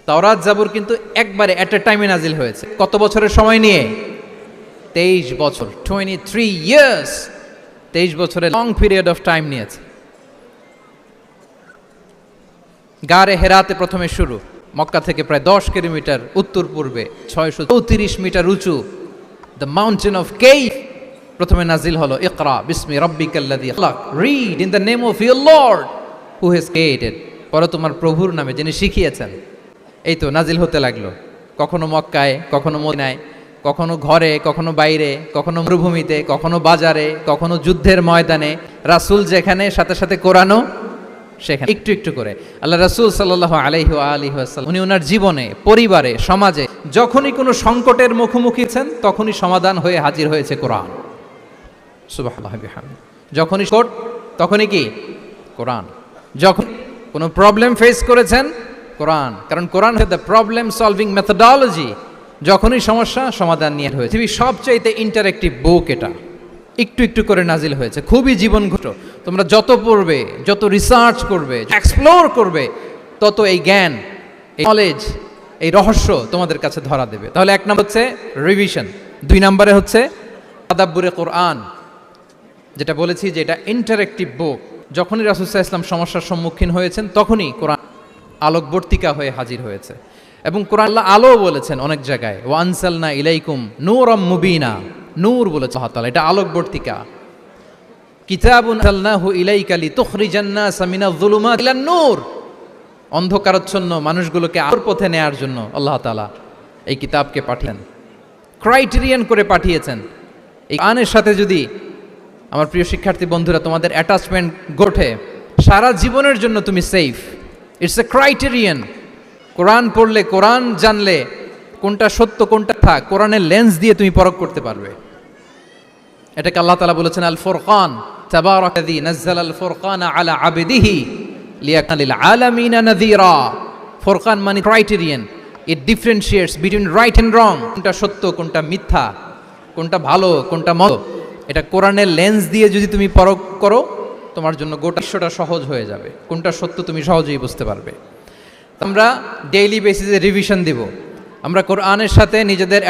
তাওরাত জাবুর কিন্তু একবারে এট এ টাইমে নাজিল হয়েছে। কত বছরের সময় নিয়ে? 23 বছর, 23 ইয়ার্স। 23 বছরের লং পিরিয়ড অফ টাইম নিয়েছে। গারে হেরাতে প্রথমে শুরু, মক্কা থেকে প্রায় 10 কিলোমিটার উত্তর পূর্বে 634 মিটার উঁচু দ্য মাউন্টেন অফ কেইফ প্রথমে নাজিল হলো, ইকরা বিসমি রাব্বিকাল্লাযী খালাক, read in the name of your lord who has created. পরে তোমার প্রভুর নামে যিনি শিখিয়েছেন। এই তো নাজিল হতে লাগলো, কখনো মক্কায়, কখনো মদিনায়, কখনো ঘরে, কখনো বাইরে, কখনো মরুভূমিতে, কখনো বাজারে, কখনো যুদ্ধের ময়দানে। রাসূল যেখানে, সাথে সাথে কোরআনও সেখানে। একটু একটু করে আল্লাহ রাসূল সাল্লাল্লাহু আলাইহি ওয়া আলিহি ওয়াসাল্লাম উনি ওনার জীবনে, পরিবারে, সমাজে যখনই কোনো সংকটের মুখোমুখি হয়েছেন তখনই সমাধান হয়ে হাজির হয়েছে কোরআন। সুবহানাল্লাহ বিহামদিহি। যখনই সংকট তখনই কি? কোরআন। যখন কোনো প্রবলেম ফেস করেছেন, কোরআন। কারণ কোরআন হচ্ছে দ্য প্রবলেম সলভিং মেথোডোলজি। যখনই সমস্যা, সমাধান নিয়ে হয়েছে। পৃথিবীর সবচাইতে ইন্টারেক্টিভ বুক এটা। একটু একটু করে নাজিল হয়েছে, খুবই জীবন ঘটো। তোমরা যত পড়বে, যত রিসার্চ করবে, এক্সপ্লোর করবে, তত এই জ্ঞান, এই নলেজ, এই রহস্য তোমাদের কাছে ধরা দেবে। তাহলে এক নম্বর হচ্ছে রিভিশন, 2 নম্বরে হচ্ছে তাদাব্বুরে কোরআন, যেটা বলেছি যে এটা ইন্টারেক্টিভ বুক। যখনই রাসূল সাল্লাল্লাহু আলাইহি ওয়াসাল্লাম সমস্যার সম্মুখীন হয়েছেন তখনই কোরআন আলোকবর্তিকা হয়ে হাজির হয়েছে। এবং কোরআন আল্লাহ আলো বলেছেন অনেক জায়গায়, ওয়া আনসালনা ইলাইকুম নূরাম মুবিনা, নূর বলেছে আল্লাহ তাআলা, এটা আলোকবর্তিকা। কিতাবুন আনসালনাহু ইলাইকা লিতুখরিজান নাসা মিনাজ যুলুমাতি ইলান নূর, অন্ধকারাচ্ছন্ন মানুষগুলোকে আলোর পথে নেয়ার জন্য আল্লাহ তাআলা এই কিতাবকে পাঠিয়েছেন, ক্রাইটেরিয়ান করে পাঠিয়েছেন। এই কোরআনের সাথে যদি আমার প্রিয় শিক্ষার্থী বন্ধুরা তোমাদের অ্যাটাচমেন্ট গড়ে, সারা জীবনের জন্য তুমি safe. It's a criterion. Quran পড়লে, কোরআন জানলে কোনটা সত্য কোনটা থাক, কোরআনের লেন্স দিয়ে তুমি পরখ করতে পারবে। এটাকে আল্লাহ তাআলা বলেছেন আল ফুরকান, তাবারাকাল্লাযী নাযালাল ফুরকানা আলা আবদিহি লিয়াকুনা লিল আলামিনা নাযীরা। ফুরকান মানে criterion, it differentiates between right and wrong. কোনটা সত্য, কোনটা মিথ্যা, কোনটা ভালো, কোনটা মন্দ, এটা কোরআনের লেন্স দিয়ে যদি তুমি পরখ করো, তোমার জন্য গোটা বিশ্বটা সহজ হয়ে যাবে। কোনটা সত্য তুমি সহজেই বুঝতে পারবে। আমরা ডেইলি বেসিসে রিভিশন দিব। আমরা কোরআনের সাথে নিজেদের